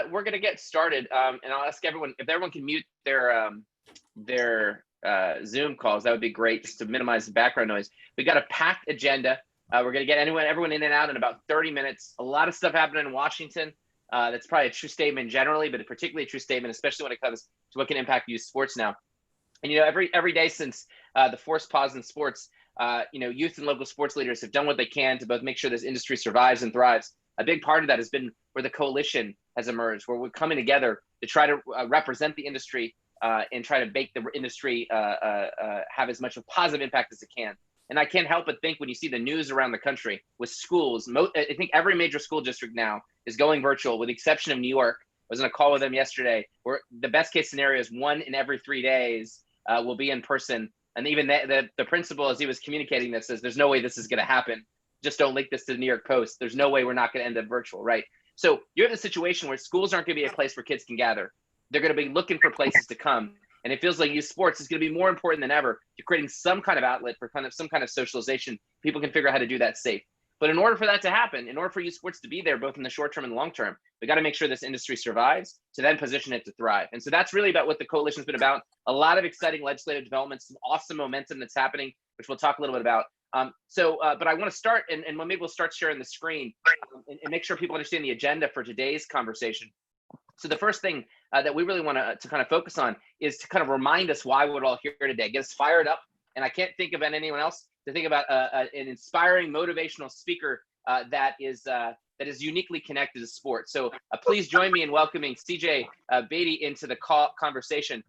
we're gonna get started, and I'll ask everyone if everyone can mute their Zoom calls. That would be great, just to minimize the background noise. We got a packed agenda. We're gonna get everyone in and out in about 30 minutes. A lot of stuff happening in Washington. That's probably a true statement generally, but particularly a true statement, especially when it comes to what can impact youth sports now. And every day since the forced pause in sports, youth and local sports leaders have done what they can to both make sure this industry survives and thrives. A big part of that has been where the coalition has emerged, where we're coming together to try to represent the industry and try to make the industry have as much of a positive impact as it can. And I can't help but think when you see the news around the country with schools, I think every major school district now is going virtual, with the exception of New York. I was on a call with them yesterday, where the best case scenario is 1 in every 3 days will be in person. And even the principal, as he was communicating this, says there's no way this is going to happen. Just don't link this to the New York Post. There's no way we're not going to end up virtual, right? So you're in a situation where schools aren't going to be a place where kids can gather. They're going to be looking for places to come. And it feels like youth sports is going to be more important than ever to creating some kind of outlet for some kind of socialization. People can figure out how to do that safe. But in order for that to happen, in order for youth sports to be there, both in the short term and the long term, we got to make sure this industry survives to then position it to thrive. And so that's really about what the coalition's been about. A lot of exciting legislative developments, some awesome momentum that's happening, which we'll talk a little bit about. But I want to start, and maybe we'll start sharing the screen and make sure people understand the agenda for today's conversation. So the first thing that we really want to kind of focus on is to kind of remind us why we're all here today, get us fired up. And I can't think of anyone else to think about an inspiring, motivational speaker that is uniquely connected to sports. So please join me in welcoming CJ Beatty into the conversation.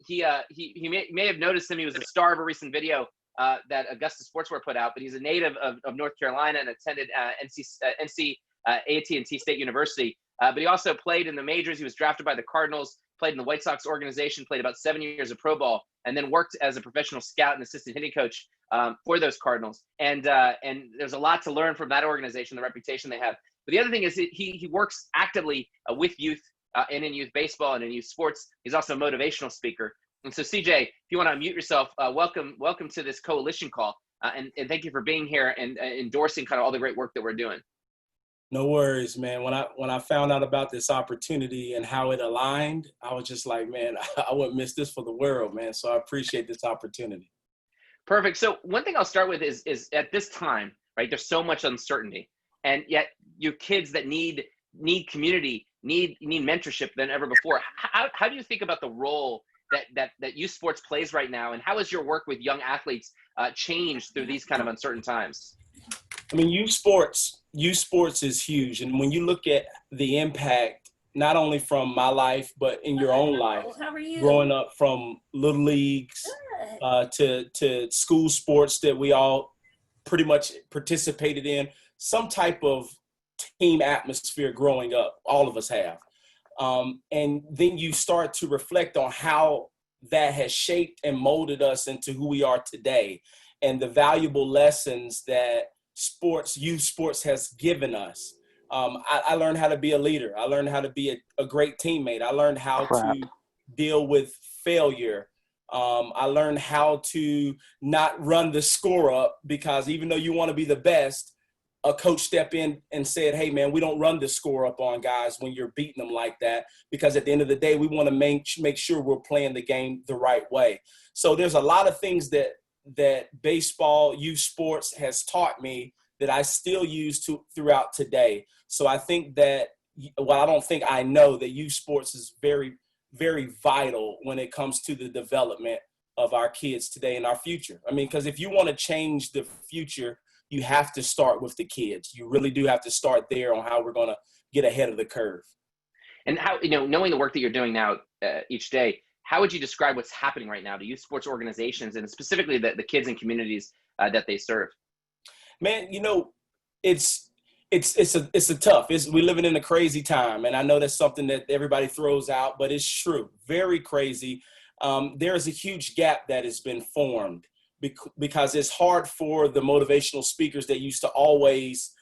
He may have noticed him. He was the star of a recent video that Augusta Sportswear put out, but he's a native of North Carolina and attended AT&T State University. But he also played in the majors. He was drafted by the Cardinals, played in the White Sox organization, played about 7 years of pro ball, and then worked as a professional scout and assistant hitting coach for those Cardinals. And there's a lot to learn from that organization, the reputation they have. But the other thing is he works actively with youth and in youth baseball and in youth sports. He's also a motivational speaker. And so, CJ, if you want to unmute yourself, welcome to this coalition call. And thank you for being here and endorsing kind of all the great work that we're doing. No worries, man. When I found out about this opportunity and how it aligned, I was just like, man, I wouldn't miss this for the world, man. So I appreciate this opportunity. Perfect. So one thing I'll start with is at this time, right, there's so much uncertainty, and yet your kids that need community, need mentorship than ever before. How do you think about the role that youth sports plays right now, and how has your work with young athletes changed through these kind of uncertain times? I mean, youth sports is huge. And when you look at the impact, not only from my life, but in your own life, growing up from little leagues to school sports that we all pretty much participated in, some type of team atmosphere growing up, all of us have. And then you start to reflect on how that has shaped and molded us into who we are today, and the valuable lessons that youth sports has given us. I learned how to be a leader. I learned how to be a great teammate. I learned how to deal with failure. I learned how to not run the score up, because even though you want to be the best, a coach stepped in and said, hey, man, we don't run the score up on guys when you're beating them like that, because at the end of the day, we want to make sure we're playing the game the right way. So there's a lot of things that baseball, youth sports has taught me that I still use throughout today. So I think that, I know that youth sports is very, very vital when it comes to the development of our kids today and our future. I mean, because if you want to change the future, you have to start with the kids. You really do have to start there on how we're going to get ahead of the curve. And how, knowing the work that you're doing now each day, how would you describe what's happening right now to youth sports organizations and specifically the kids and communities that they serve? Man, it's a tough. We're living in a crazy time, and I know that's something that everybody throws out, but it's true. Very crazy. There is a huge gap that has been formed because it's hard for the motivational speakers that used to always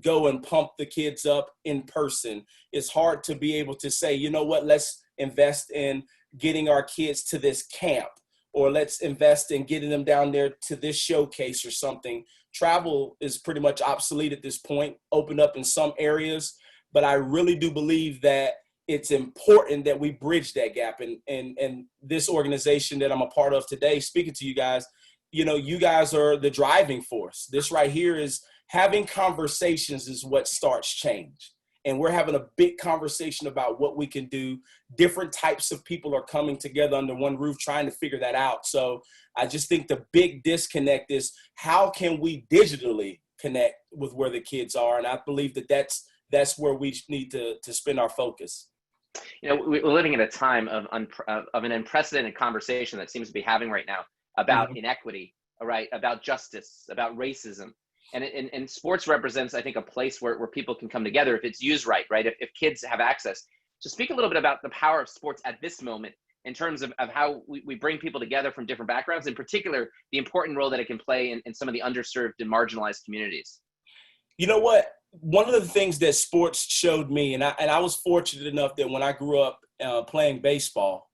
go and pump the kids up in person. It's hard to be able to say, you know what, let's invest in getting our kids to this camp, or let's invest in getting them down there to this showcase or something. Travel is pretty much obsolete at this point, opened up in some areas, but I really do believe that it's important that we bridge that gap. And this organization that I'm a part of today, speaking to you guys, you guys are the driving force. This right here is having conversations is what starts change. And we're having a big conversation about what we can do. Different types of people are coming together under one roof, trying to figure that out. So I just think the big disconnect is how can we digitally connect with where the kids are? And I believe that that's where we need to spend our focus. We're living in a time of an unprecedented conversation that seems to be having right now about inequity, right? About justice, about racism. And sports represents, I think, a place where people can come together if it's used right? If kids have access. So speak a little bit about the power of sports at this moment in terms of how we bring people together from different backgrounds, in particular, the important role that it can play in some of the underserved and marginalized communities. You know what? One of the things that sports showed me, and I was fortunate enough that when I grew up playing baseball,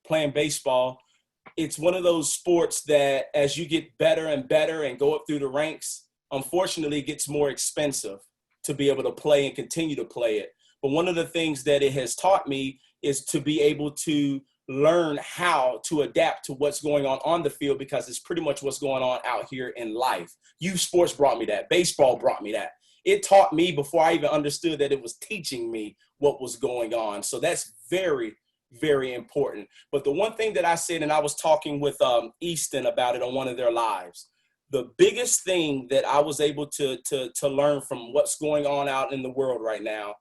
it's one of those sports that as you get better and better and go up through the ranks, unfortunately, it gets more expensive to be able to play and continue to play it. But one of the things that it has taught me is to be able to learn how to adapt to what's going on the field, because it's pretty much what's going on out here in life. Youth sports brought me that. Baseball brought me that. It taught me before I even understood that it was teaching me what was going on. So that's very, very important. But the one thing that I said, and I was talking with Easton about it on one of their lives, the biggest thing that I was able to learn from what's going on out in the world right now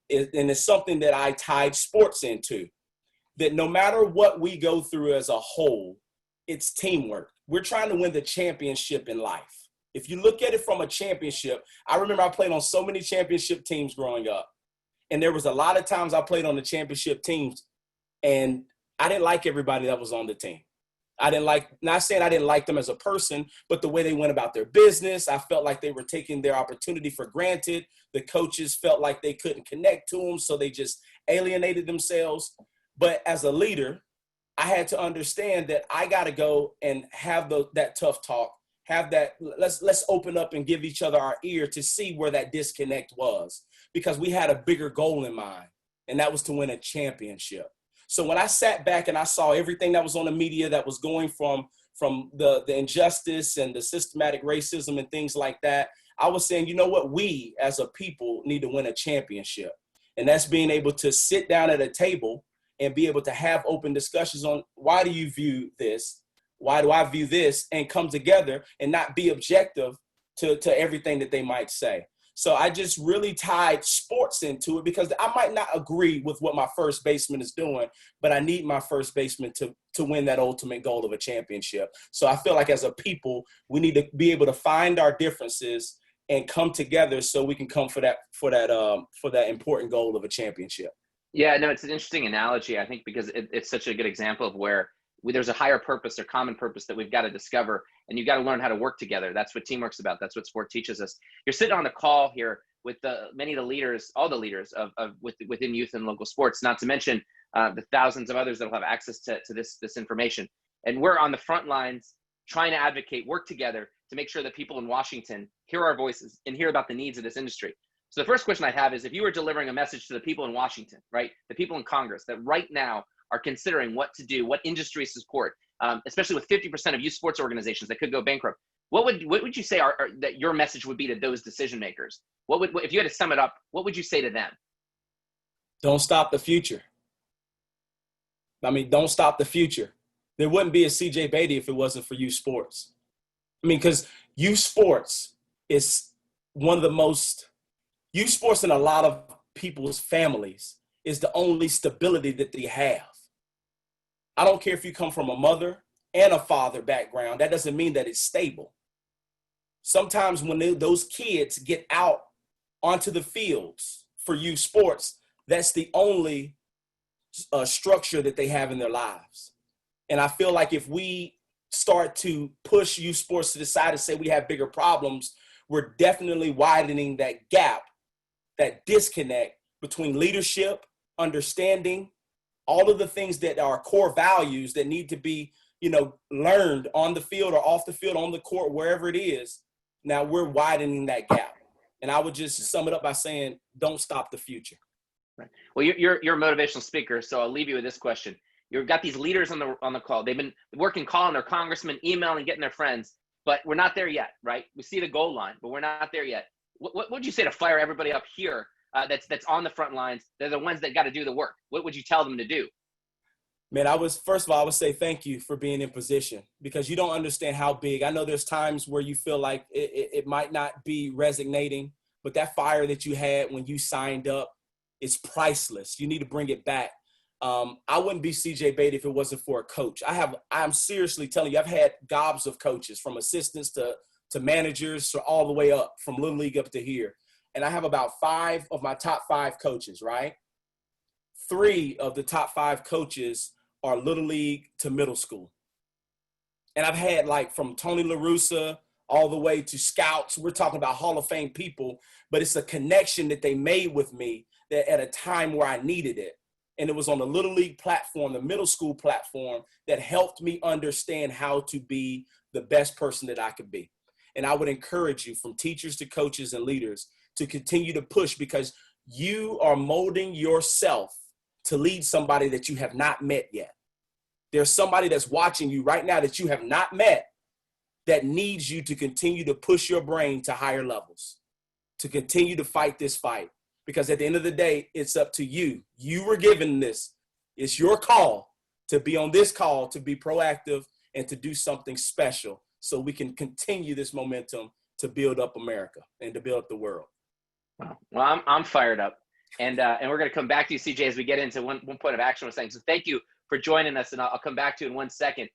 is, and it's something that I tied sports into, that no matter what we go through as a whole, it's teamwork. We're trying to win the championship in life. If you look at it from a championship, I remember I played on so many championship teams growing up. And there was a lot of times I played on the championship teams and I didn't like everybody that was on the team. Not saying I didn't like them as a person, but the way they went about their business, I felt like they were taking their opportunity for granted. The coaches felt like they couldn't connect to them, so they just alienated themselves. But as a leader, I had to understand that I got to go and have that tough talk, have that, let's open up and give each other our ear to see where that disconnect was, because we had a bigger goal in mind, and that was to win a championship. So when I sat back and I saw everything that was on the media that was going from the injustice and the systematic racism and things like that, I was saying, you know what, we as a people need to win a championship. And that's being able to sit down at a table and be able to have open discussions on, why do you view this? Why do I view this? And come together and not be objective to everything that they might say. So I just really tied sports into it, because I might not agree with what my first baseman is doing, but I need my first baseman to win that ultimate goal of a championship. So I feel like as a people, we need to be able to find our differences and come together so we can come for that important goal of a championship. Yeah, no, it's an interesting analogy, I think, because it's such a good example of where there's a higher purpose or common purpose that we've got to discover, and you've got to learn how to work together. That's what teamwork's about. That's what sport teaches us. You're sitting on a call here with many of the leaders, all the leaders within youth and local sports, not to mention the thousands of others that will have access to this information. And we're on the front lines trying to advocate, work together to make sure that people in Washington hear our voices and hear about the needs of this industry. So the first question I have is, if you were delivering a message to the people in Washington, right, the people in Congress that right now are considering what to do, what industry support, especially with 50% of youth sports organizations that could go bankrupt, what would you say that your message would be to those decision makers? If you had to sum it up, what would you say to them? Don't stop the future. Don't stop the future. There wouldn't be a CJ Beatty if it wasn't for youth sports. Because youth sports is one of the most, youth sports in a lot of people's families is the only stability that they have. I don't care if you come from a mother and a father background, that doesn't mean that it's stable. Sometimes when those kids get out onto the fields for youth sports, that's the only structure that they have in their lives. And I feel like if we start to push youth sports to the side and say we have bigger problems, we're definitely widening that gap, that disconnect between leadership, understanding, all of the things that are core values that need to be, learned on the field or off the field, on the court, wherever it is. Now we're widening that gap. And I would just sum it up by saying, don't stop the future. Right. Well, you're a motivational speaker, so I'll leave you with this question. You've got these leaders on the call. They've been working, calling their congressmen, emailing, getting their friends, but we're not there yet, right? We see the goal line, but we're not there yet. What would you say to fire everybody up here that's on the front lines? They're the ones that got to do the work. What would you tell them to do? Man, first of all, I would say thank you for being in position, because you don't understand how big. I know there's times where you feel like it might not be resonating, but that fire that you had when you signed up, it's priceless. You need to bring it back. I wouldn't be CJ Beatty if it wasn't for a coach. I'm seriously telling you, I've had gobs of coaches, from assistants to managers, to all the way up, from Little League up to here. And I have about 5 of my top 5 coaches, right? 3 of the top 5 coaches are Little League to middle school. And I've had, like, from Tony La Russa all the way to scouts. We're talking about Hall of Fame people, but it's a connection that they made with me that at a time where I needed it. And it was on the Little League platform, the middle school platform, that helped me understand how to be the best person that I could be. And I would encourage you, from teachers to coaches and leaders, to continue to push, because you are molding yourself to lead somebody that you have not met yet. There's somebody that's watching you right now that you have not met, that needs you to continue to push your brain to higher levels, to continue to fight this fight. Because at the end of the day, it's up to you. You were given this. It's your call to be on this call, to be proactive and to do something special, so we can continue this momentum to build up America and to build up the world. Well, I'm fired up. And we're going to come back to you, CJ, as we get into one point of action we're saying. So thank you for joining us, and I'll come back to you in 1 second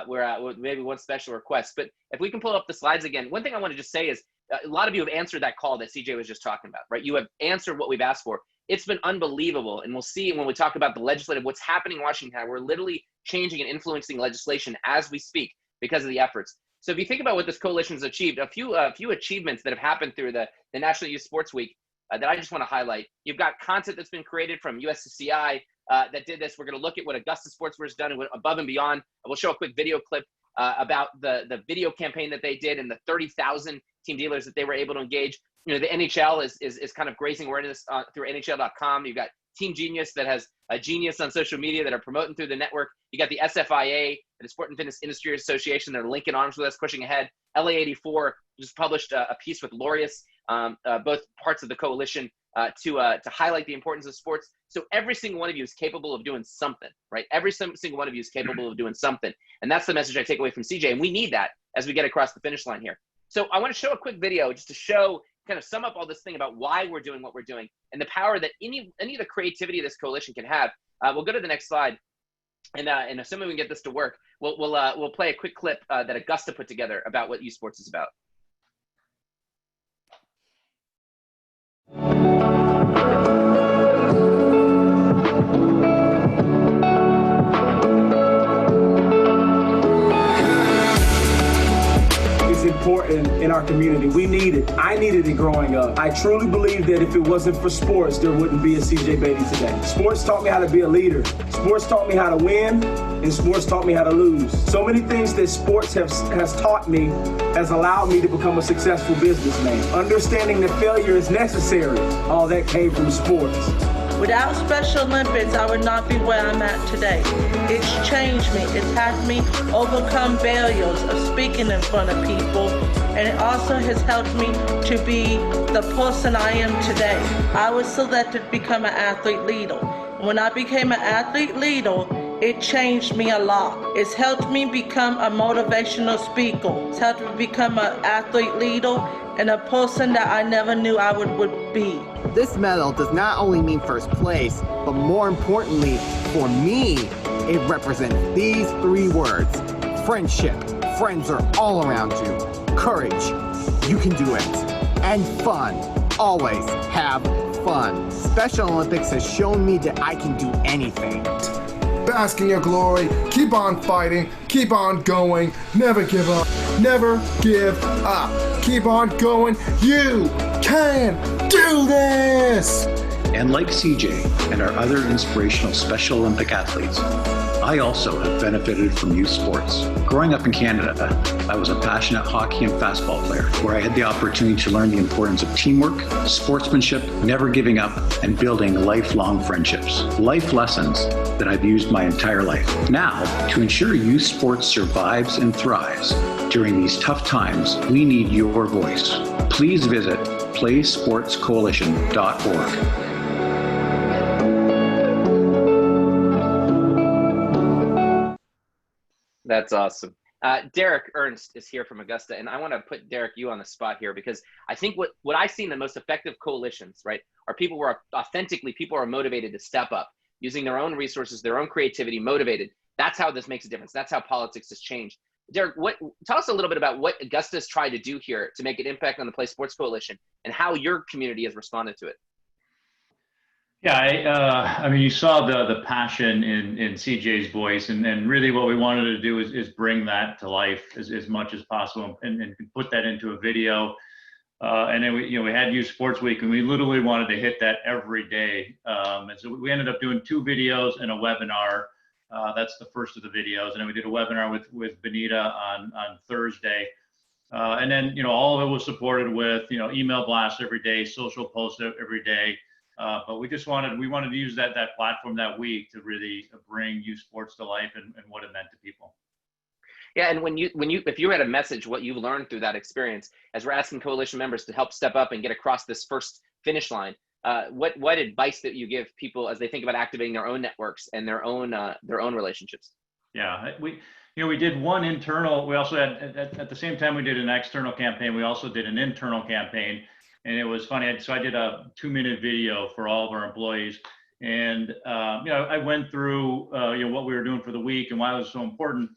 with maybe one special request. But if we can pull up the slides again, one thing I want to just say is a lot of you have answered that call that CJ was just talking about, right? You have answered what we've asked for. It's been unbelievable, and we'll see when we talk about the legislative, what's happening in Washington. We're literally changing and influencing legislation as we speak because of the efforts. So if you think about what this coalition has achieved, a few achievements that have happened through the National Youth Sports Week that I just want to highlight. You've got content that's been created from USCCI that did this. We're going to look at what Augusta Sportswear has done and what above and beyond. We'll show a quick video clip about the video campaign that they did and the 30,000 team dealers that they were able to engage. You know, the NHL is kind of grazing awareness through NHL.com. You've got Team Genius that has a genius on social media that are promoting through the network. You got the SFIA, the Sport and Fitness Industry Association, that are linking arms with us, pushing ahead. LA84 just published a piece with Laureus, both parts of the coalition, to highlight the importance of sports. So every single one of you is capable of doing something, right? Every single one of you is capable of doing something. And that's the message I take away from CJ. And we need that as we get across the finish line here. So I want to show a quick video just to show, kind of sum up all this thing about why we're doing what we're doing and the power that any of the creativity this coalition can have. We'll go to the next slide. And assuming we can get this to work, we'll play a quick clip that Augusta put together about what youth sports is about. Important in our community. We need it. I needed it growing up. I truly believe that if it wasn't for sports, there wouldn't be a CJ Beatty today. Sports taught me how to be a leader. Sports taught me how to win, and sports taught me how to lose. So many things that sports has taught me has allowed me to become a successful businessman. Understanding that failure is necessary. All that came from sports. Without Special Olympics, I would not be where I'm at today. It's changed me. It's had me overcome barriers of speaking in front of people, and it also has helped me to be the person I am today. I was selected to become an athlete leader. When I became an athlete leader, it changed me a lot. It's helped me become a motivational speaker. It's helped me become an athlete leader and a person that I never knew I would be. This medal does not only mean first place, but more importantly, for me, it represents these 3 words. Friendship. Friends are all around you. Courage. You can do it. And fun. Always have fun. Special Olympics has shown me that I can do anything. Bask in your glory, keep on fighting, keep on going, never give up, never give up. Keep on going, you can do this! And like CJ and our other inspirational Special Olympic athletes, I also have benefited from youth sports. Growing up in Canada, I was a passionate hockey and fastball player, where I had the opportunity to learn the importance of teamwork, sportsmanship, never giving up, and building lifelong friendships. Life lessons that I've used my entire life. Now, to ensure youth sports survives and thrives during these tough times, we need your voice. Please visit playsportscoalition.org. That's awesome. Derek Ernst is here from Augusta, and I want to put Derek, you on the spot here, because I think what I've seen the most effective coalitions, right, are people who are authentically, people are motivated to step up, using their own resources, their own creativity, motivated. That's how this makes a difference. That's how politics has changed. Derek, tell us a little bit about what Augusta's tried to do here to make an impact on the Play Sports Coalition and how your community has responded to it. Yeah, I mean, you saw the passion in CJ's voice, and really what we wanted to do is bring that to life as much as possible and put that into a video. And then we had Youth Sports Week, and we literally wanted to hit that every day. And so we ended up doing 2 videos and a webinar. That's the first of the videos, and then we did a webinar with Benita on Thursday. And then all of it was supported with email blasts every day, social posts every day. But we wanted to use that platform that week to really bring youth sports to life and what it meant to people. Yeah, and if you had a message, what you learned through that experience, as we're asking coalition members to help step up and get across this first finish line, what advice that you give people as they think about activating their own networks and their own relationships? Yeah, we did one internal. We also had at the same time we did an external campaign. We also did an internal campaign. And it was funny. So I did a 2-minute video for all of our employees, and I went through what we were doing for the week and why it was so important.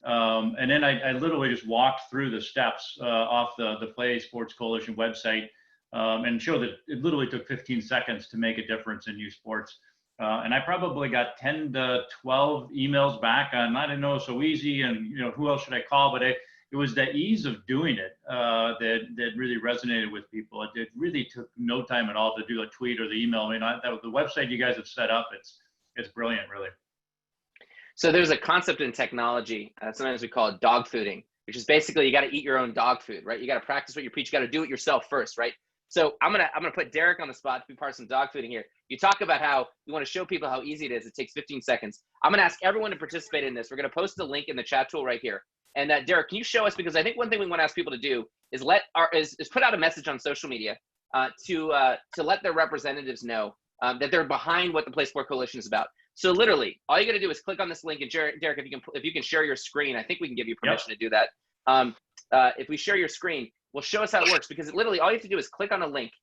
And then I literally just walked through the steps off the Play Sports Coalition website and showed that it literally took 15 seconds to make a difference in youth sports. And I probably got 10 to 12 emails back on, I didn't know it was so easy, and who else should I call? But it was the ease of doing it that really resonated with people. It really took no time at all to do a tweet or the email. I mean, the website you guys have set up, it's brilliant, really. So there's a concept in technology, sometimes we call it dog fooding, which is basically you got to eat your own dog food, right? You got to practice what you preach. You got to do it yourself first, right? So I'm gonna put Derek on the spot to be part of some dog fooding here. You talk about how you want to show people how easy it is. It takes 15 seconds. I'm gonna ask everyone to participate in this. We're gonna post the link in the chat tool right here. And Derek, can you show us, because I think one thing we want to ask people to do is is put out a message on social media to let their representatives know that they're behind what the Play Sport Coalition is about. So literally, all you got to do is click on this link, and Derek, if you can share your screen, I think we can give you permission to do that. If we share your screen, we'll show us how it works, because literally all you have to do is click on a link,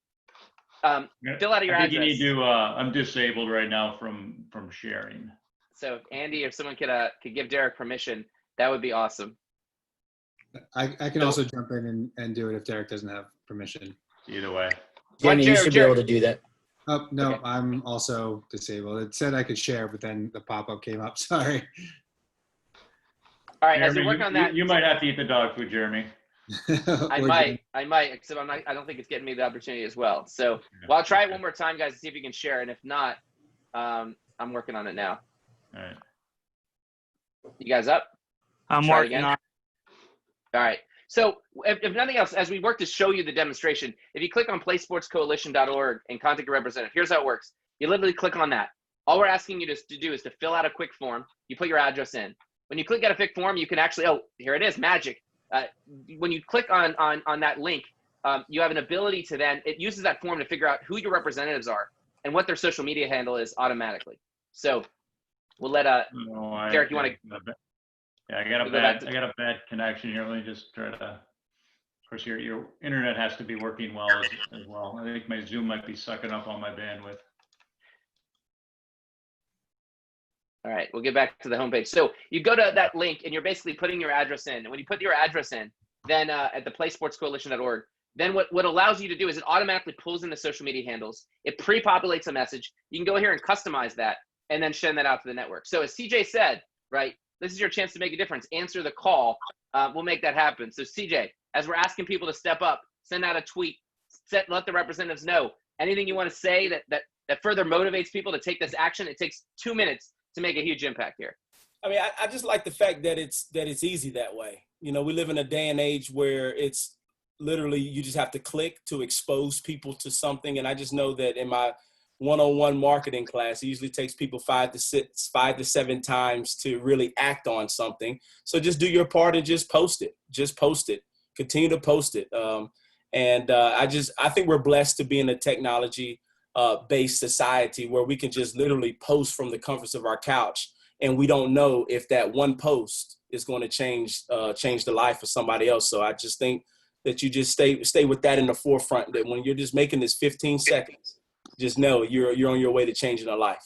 fill out your address. You need to. I'm disabled right now from sharing. So Andy, if someone could give Derek permission, that would be awesome. I can also jump in and do it if Derek doesn't have permission. Either way. Danny, you should be able to do that. Oh, no, okay. I'm also disabled. It said I could share, but then the pop-up came up. Sorry. All right, Jeremy, as we work on that. You might have to eat the dog food, Jeremy. I might, except I don't think it's getting me the opportunity as well. So, well, I'll try it one more time, guys, to see if you can share. And if not, I'm working on it now. All right. You guys up? I'm working on it. All right. So if nothing else, as we work to show you the demonstration, if you click on playsportscoalition.org and contact a representative, here's how it works. You literally click on that. All we're asking you to do is to fill out a quick form. You put your address in. When you click at a quick form, you can actually, here it is, magic. When you click on that link, you have an ability to then, it uses that form to figure out who your representatives are and what their social media handle is automatically. So we'll let Derek, you want to? Yeah, I got a bad connection here. Let me just try to. Of course, your internet has to be working well as well. I think my Zoom might be sucking up all my bandwidth. All right, we'll get back to the homepage. So you go to that link and you're basically putting your address in. And when you put your address in, then at the playsportscoalition.org, then what allows you to do is it automatically pulls in the social media handles. It pre-populates a message. You can go here and customize that and then send that out to the network. So as CJ said, right, this is your chance to make a difference. Answer the call. We'll make that happen. So CJ, as we're asking people to step up, send out a tweet, let the representatives know. Anything you want to say that further motivates people to take this action, it takes 2 minutes to make a huge impact here. I mean, I just like the fact that it's easy that way. You know, we live in a day and age where it's literally you just have to click to expose people to something. And I just know that in my one-on-one marketing class, it usually takes people 5 to 7 times to really act on something. So just do your part and just post it. Just post it. Continue to post it. I think we're blessed to be in a technology based society where we can just literally post from the comforts of our couch, and we don't know if that one post is going to change the life of somebody else. So I just think that you just stay with that in the forefront, that when you're just making this 15 seconds, just know you're on your way to changing a life.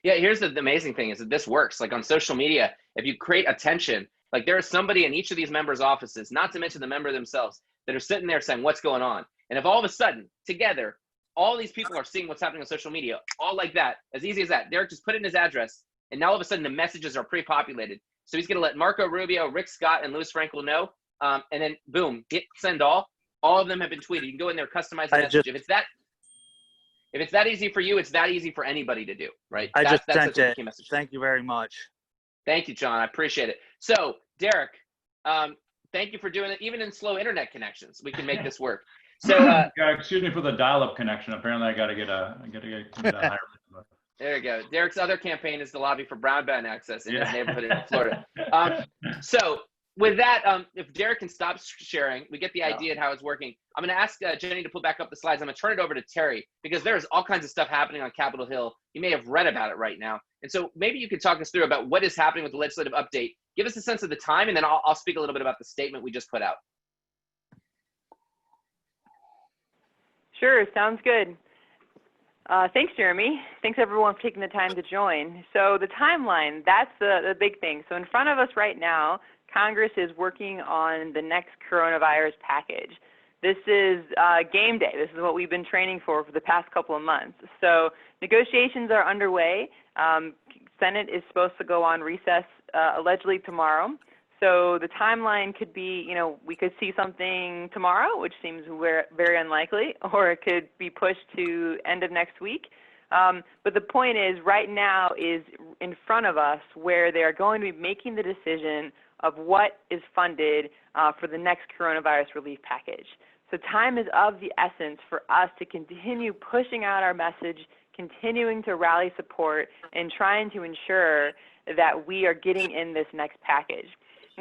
Yeah, here's the amazing thing is that this works. Like on social media, if you create attention, like there is somebody in each of these members' offices, not to mention the member themselves, that are sitting there saying, what's going on? And if all of a sudden, together, all these people are seeing what's happening on social media, all like that, as easy as that, Derek just put in his address, and now all of a sudden the messages are pre-populated. So he's going to let Marco Rubio, Rick Scott, and Louis Frankel know, and then boom, hit send all. All of them have been tweeted. You can go in there, customize the message. If it's that easy for you, it's that easy for anybody to do, right? I just sent it. Message. Thank you very much. Thank you, John. I appreciate it. So, Derek, thank you for doing it. Even in slow internet connections, we can make this work. So, excuse me for the dial-up connection. Apparently, I got to get higher. There you go. Derek's other campaign is to lobby for broadband access in his neighborhood in Florida. So, with that, if Derek can stop sharing, we get the idea of how it's working. I'm going to ask Jenny to pull back up the slides. I'm going to turn it over to Terry because there's all kinds of stuff happening on Capitol Hill. You may have read about it right now. And so maybe you could talk us through about what is happening with the legislative update. Give us a sense of the time, and then I'll speak a little bit about the statement we just put out. Sure, sounds good. Thanks, Jeremy. Thanks, everyone, for taking the time to join. So the timeline, that's the big thing. So in front of us right now, Congress is working on the next coronavirus package. This is game day. This is what we've been training for the past couple of months. So negotiations are underway. Senate is supposed to go on recess allegedly tomorrow. So the timeline could be, we could see something tomorrow, which seems very unlikely, or it could be pushed to end of next week. But the point is, right now is in front of us where they are going to be making the decision of what is funded for the next coronavirus relief package. So time is of the essence for us to continue pushing out our message, continuing to rally support, and trying to ensure that we are getting in this next package.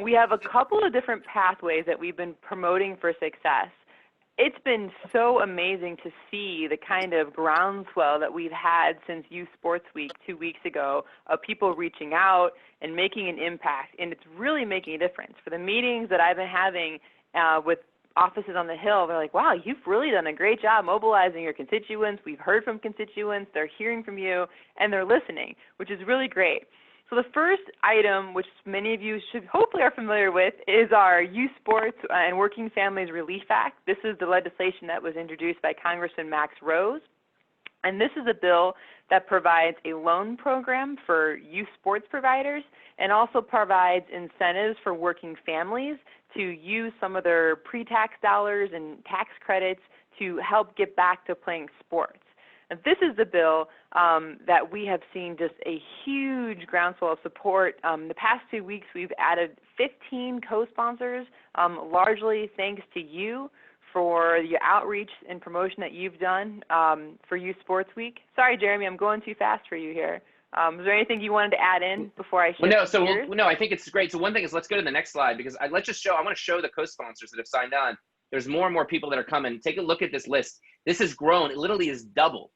We have a couple of different pathways that we've been promoting for success. It's been so amazing to see the kind of groundswell that we've had since Youth Sports Week 2 weeks ago of people reaching out and making an impact, and it's really making a difference. For the meetings that I've been having with offices on the Hill, they're like, wow, you've really done a great job mobilizing your constituents. We've heard from constituents. They're hearing from you, and they're listening, which is really great. So the first item, which many of you should hopefully are familiar with, is our Youth Sports and Working Families Relief Act. This is the legislation that was introduced by Congressman Max Rose. And this is a bill that provides a loan program for youth sports providers and also provides incentives for working families to use some of their pre-tax dollars and tax credits to help get back to playing sports. And this is the bill that we have seen just a huge groundswell of support. The past 2 weeks, we've added 15 co-sponsors, largely thanks to you for your outreach and promotion that you've done for Youth Sports Week. Sorry, Jeremy, I'm going too fast for you here. Is there anything you wanted to add in before I shift gears? No, I think it's great. So one thing is, let's go to the next slide because I want to show the co-sponsors that have signed on. There's more and more people that are coming. Take a look at this list. This has grown. It literally is doubled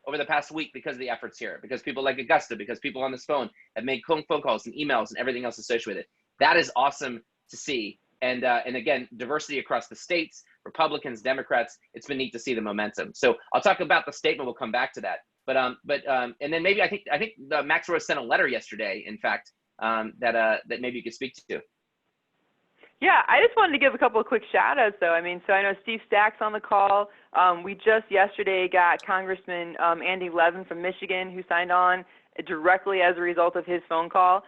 over the past week because of the efforts here, because people like Augusta, because people on this phone have made phone calls and emails and everything else associated with it. That is awesome to see. And again, diversity across the states, Republicans, Democrats, it's been neat to see the momentum. So I'll talk about the statement. We'll come back to that. But and then maybe I think Max Rose sent a letter yesterday, in fact, that maybe you could speak to. Yeah, I just wanted to give a couple of quick shout outs though. So I know Steve Stack's on the call. We just yesterday got Congressman Andy Levin from Michigan who signed on. directly as a result of his phone call.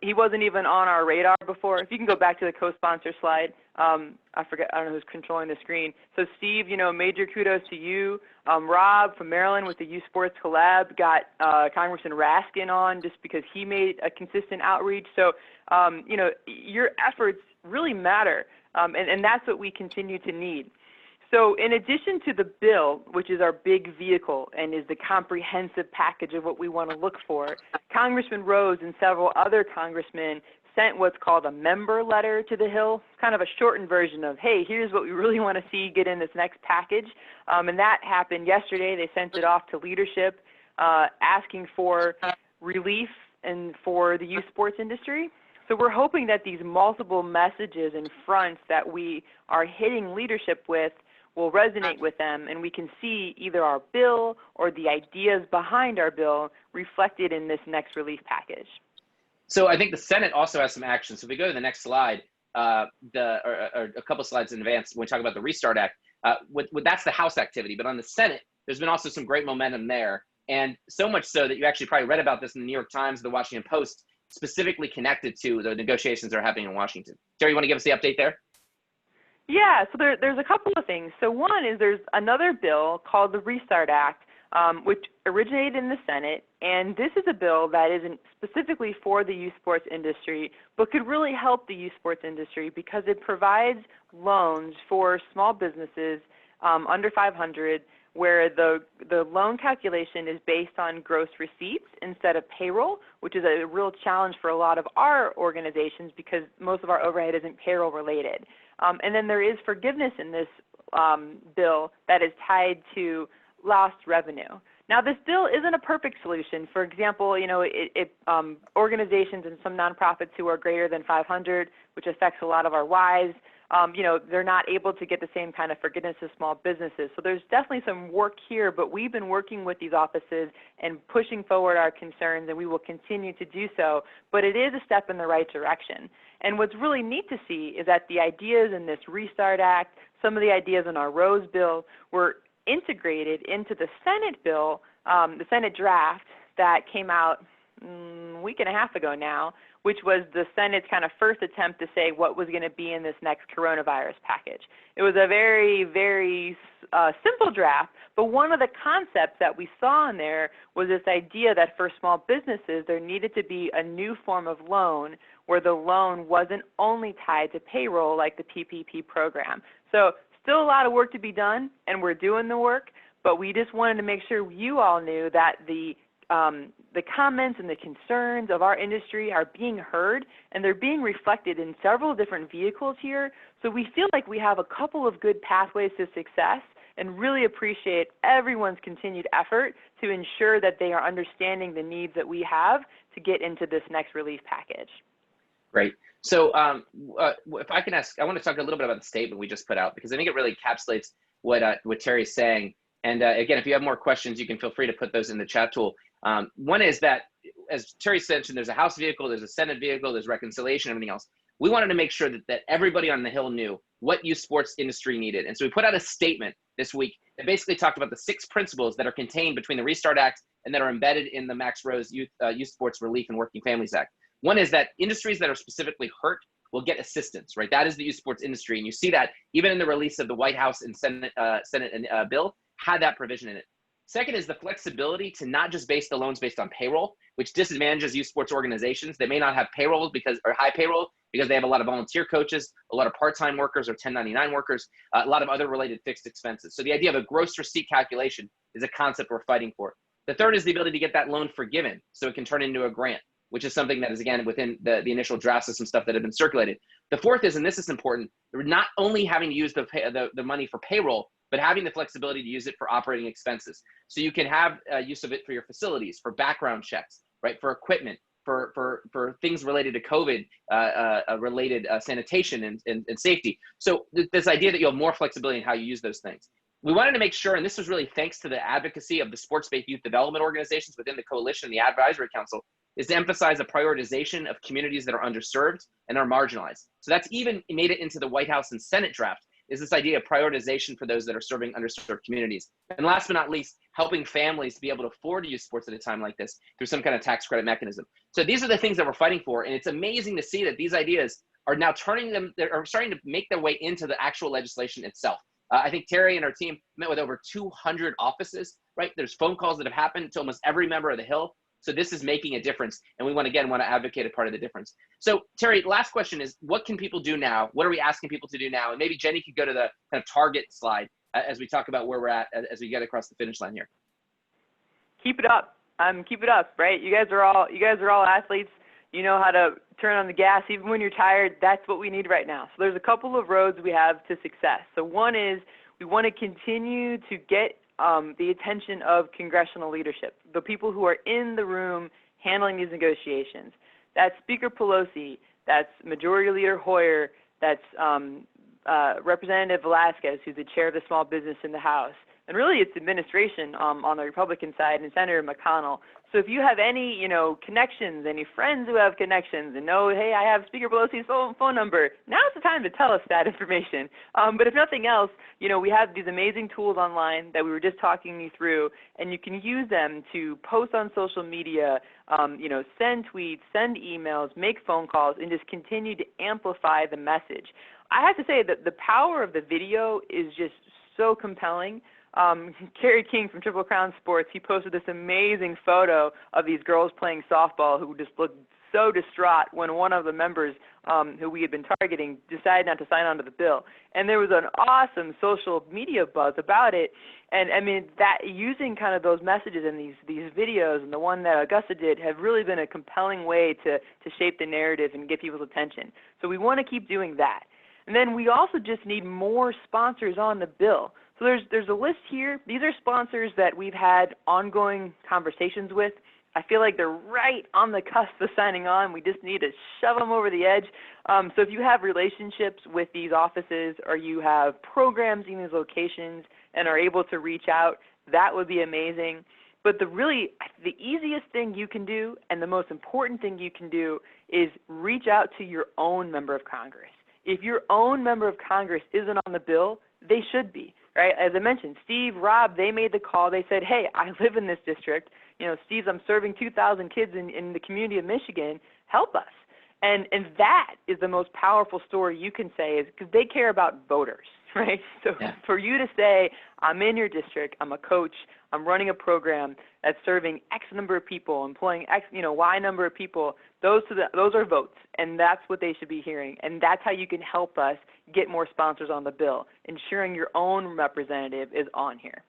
He wasn't even on our radar before. If you can go back to the co-sponsor slide, I forget, I don't know who's controlling the screen. So Steve, major kudos to you. Rob from Maryland with the U Sports Collab got Congressman Raskin on just because he made a consistent outreach. So, your efforts really matter, and that's what we continue to need. So in addition to the bill, which is our big vehicle and is the comprehensive package of what we want to look for, Congressman Rose and several other congressmen sent what's called a member letter to the Hill, kind of a shortened version of, hey, here's what we really want to see get in this next package. And that happened yesterday. They sent it off to leadership asking for relief and for the youth sports industry. So we're hoping that these multiple messages and fronts that we are hitting leadership with will resonate with them, and we can see either our bill or the ideas behind our bill reflected in this next relief package. So I think the Senate also has some action. So if we go to the next slide, or a couple slides in advance, when we talk about the Restart Act, that's the House activity. But on the Senate, there's been also some great momentum there. And so much so that you actually probably read about this in the New York Times, the Washington Post, specifically connected to the negotiations that are happening in Washington. Terry, you want to give us the update there? Yeah, so there's a couple of things. So one is there's another bill called the Restart Act, which originated in the Senate, and this is a bill that isn't specifically for the youth sports industry, but could really help the youth sports industry because it provides loans for small businesses under 500, where the loan calculation is based on gross receipts instead of payroll, which is a real challenge for a lot of our organizations because most of our overhead isn't payroll related. And then there is forgiveness in this bill that is tied to lost revenue. Now, this bill isn't a perfect solution. For example, organizations and some nonprofits who are greater than 500, which affects a lot of our Ys, they're not able to get the same kind of forgiveness as small businesses. So there's definitely some work here, but we've been working with these offices and pushing forward our concerns, and we will continue to do so. But it is a step in the right direction. And what's really neat to see is that the ideas in this Restart Act, some of the ideas in our Rose bill were integrated into the Senate bill, the Senate draft that came out a week and a half ago now, which was the Senate's kind of first attempt to say what was going to be in this next coronavirus package. It was a very, very simple draft, but one of the concepts that we saw in there was this idea that for small businesses, there needed to be a new form of loan where the loan wasn't only tied to payroll like the PPP program. So still a lot of work to be done, and we're doing the work, but we just wanted to make sure you all knew that the comments and the concerns of our industry are being heard, and they're being reflected in several different vehicles here. So we feel like we have a couple of good pathways to success and really appreciate everyone's continued effort to ensure that they are understanding the needs that we have to get into this next relief package. Great. So if I can ask, I want to talk a little bit about the statement we just put out, because I think it really encapsulates what Terry's saying. And again, if you have more questions, you can feel free to put those in the chat tool. One is that, as Terry mentioned, there's a House vehicle, there's a Senate vehicle, there's reconciliation, everything else. We wanted to make sure that everybody on the Hill knew what youth sports industry needed. And so we put out a statement this week that basically talked about the 6 principles that are contained between the Restart Act and that are embedded in the Max Rose Youth Sports Relief and Working Families Act. One is that industries that are specifically hurt will get assistance, right? That is the youth sports industry. And you see that even in the release of the White House and Senate bill had that provision in it. Second is the flexibility to not just base the loans based on payroll, which disadvantages youth sports organizations. They may not have payroll or high payroll because they have a lot of volunteer coaches, a lot of part-time workers or 1099 workers, a lot of other related fixed expenses. So the idea of a gross receipt calculation is a concept we're fighting for. The third is the ability to get that loan forgiven so it can turn into a grant, which is something that is, again, within the initial drafts of some stuff that have been circulated. The fourth is, and this is important, we're not only having to use the money for payroll, but having the flexibility to use it for operating expenses. So you can have use of it for your facilities, for background checks, right, for equipment, for things related to COVID, related sanitation and safety. So this idea that you have more flexibility in how you use those things. We wanted to make sure, and this was really thanks to the advocacy of the sports-based youth development organizations within the coalition and the advisory council, is to emphasize a prioritization of communities that are underserved and are marginalized. So that's even made it into the White House and Senate draft, is this idea of prioritization for those that are serving underserved communities. And last but not least, helping families to be able to afford to use sports at a time like this through some kind of tax credit mechanism. So these are the things that we're fighting for. And it's amazing to see that these ideas are now starting to make their way into the actual legislation itself. I think Terry and our team met with over 200 offices, right? There's phone calls that have happened to almost every member of the Hill. So this is making a difference. And we want to advocate a part of the difference. So Terry, last question is, what can people do now? What are we asking people to do now? And maybe Jenny could go to the kind of target slide as we talk about where we're at as we get across the finish line here. Keep it up. Keep it up, right? You guys are all athletes. You know how to turn on the gas even when you're tired. That's what we need right now. So there's a couple of roads we have to success. So one is we want to continue to get the attention of congressional leadership, the people who are in the room handling these negotiations. That's Speaker Pelosi, that's Majority Leader Hoyer, that's Representative Velasquez, who's the chair of the Small Business in the House, and really it's administration on the Republican side, and Senator McConnell. So if you have any, connections, any friends who have connections and know, hey, I have Speaker Pelosi's phone number, now's the time to tell us that information. But if nothing else, we have these amazing tools online that we were just talking you through, and you can use them to post on social media, send tweets, send emails, make phone calls, and just continue to amplify the message. I have to say that the power of the video is just so compelling. Kerry King from Triple Crown Sports, he posted this amazing photo of these girls playing softball who just looked so distraught when one of the members who we had been targeting decided not to sign on to the bill. And there was an awesome social media buzz about it. And I mean, that using kind of those messages in these videos, and the one that Augusta did, have really been a compelling way to shape the narrative and get people's attention. So we want to keep doing that. And then we also just need more sponsors on the bill. So there's a list here. These are sponsors that we've had ongoing conversations with. I feel like they're right on the cusp of signing on. We just need to shove them over the edge. So if you have relationships with these offices, or you have programs in these locations and are able to reach out, that would be amazing. But the easiest thing you can do, and the most important thing you can do, is reach out to your own member of Congress. If your own member of Congress isn't on the bill, they should be. Right? As I mentioned, Steve, Rob, they made the call. They said, hey, I live in this district. Steve, I'm serving 2,000 kids in the community of Michigan. Help us. And that is the most powerful story you can say, is because they care about voters, right? So for you to say, I'm in your district, I'm a coach, I'm running a program that's serving X number of people, employing X, Y number of people, those are votes, and that's what they should be hearing. And that's how you can help us get more sponsors on the bill, ensuring your own representative is on here.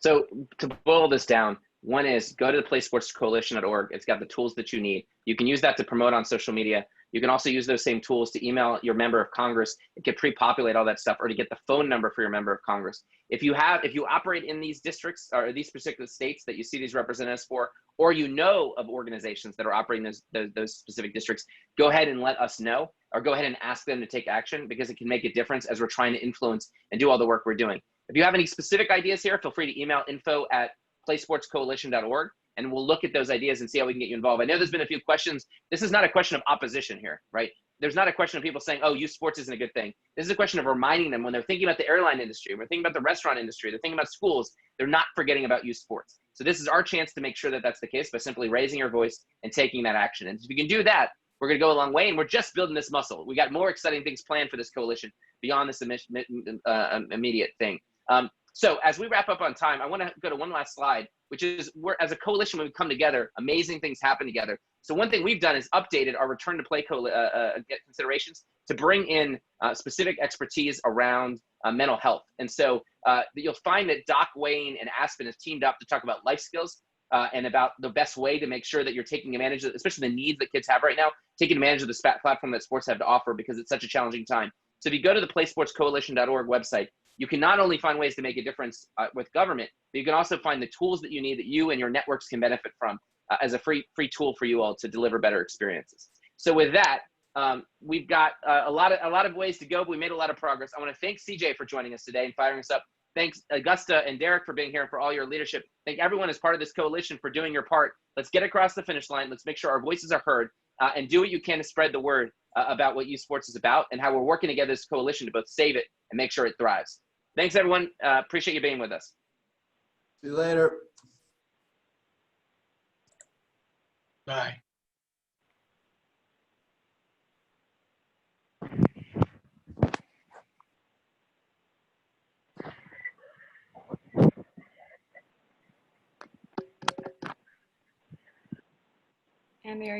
So to boil this down, one is go to the playsportscoalition.org. It's got the tools that you need. You can use that to promote on social media. You can also use those same tools to email your member of Congress. It can pre-populate all that stuff, or to get the phone number for your member of Congress. If you operate in these districts or these particular states that you see these representatives for, or of organizations that are operating those specific districts, go ahead and let us know, or go ahead and ask them to take action, because it can make a difference as we're trying to influence and do all the work we're doing. If you have any specific ideas here, feel free to email info@playsportscoalition.org, and we'll look at those ideas and see how we can get you involved. I know there's been a few questions. This is not a question of opposition here, right? There's not a question of people saying, oh, youth sports isn't a good thing. This is a question of reminding them, when they're thinking about the airline industry, when they're thinking about the restaurant industry, they're thinking about schools, they're not forgetting about youth sports. So this is our chance to make sure that that's the case by simply raising your voice and taking that action. And if we can do that, we're going to go a long way, and we're just building this muscle. We got more exciting things planned for this coalition beyond this immediate thing. So as we wrap up on time, I want to go to one last slide, which is, as a coalition, when we come together, amazing things happen together. So one thing we've done is updated our return to play considerations to bring in specific expertise around mental health. And so you'll find that Doc Wayne and Aspen has teamed up to talk about life skills and about the best way to make sure that you're taking advantage of, especially the needs that kids have right now, taking advantage of the platform that sports have to offer, because it's such a challenging time. So if you go to the playsportscoalition.org website, you can not only find ways to make a difference with government, but you can also find the tools that you need, that you and your networks can benefit from as a free tool for you all to deliver better experiences. So with that, we've got a lot of ways to go, but we made a lot of progress. I want to thank CJ for joining us today and firing us up. Thanks Augusta and Derek for being here and for all your leadership. Thank everyone as part of this coalition for doing your part. Let's get across the finish line. Let's make sure our voices are heard, and do what you can to spread the word about what youth sports is about, and how we're working together as a coalition to both save it and make sure it thrives. Thanks, everyone. Appreciate you being with us. See you later. Bye. And Mary.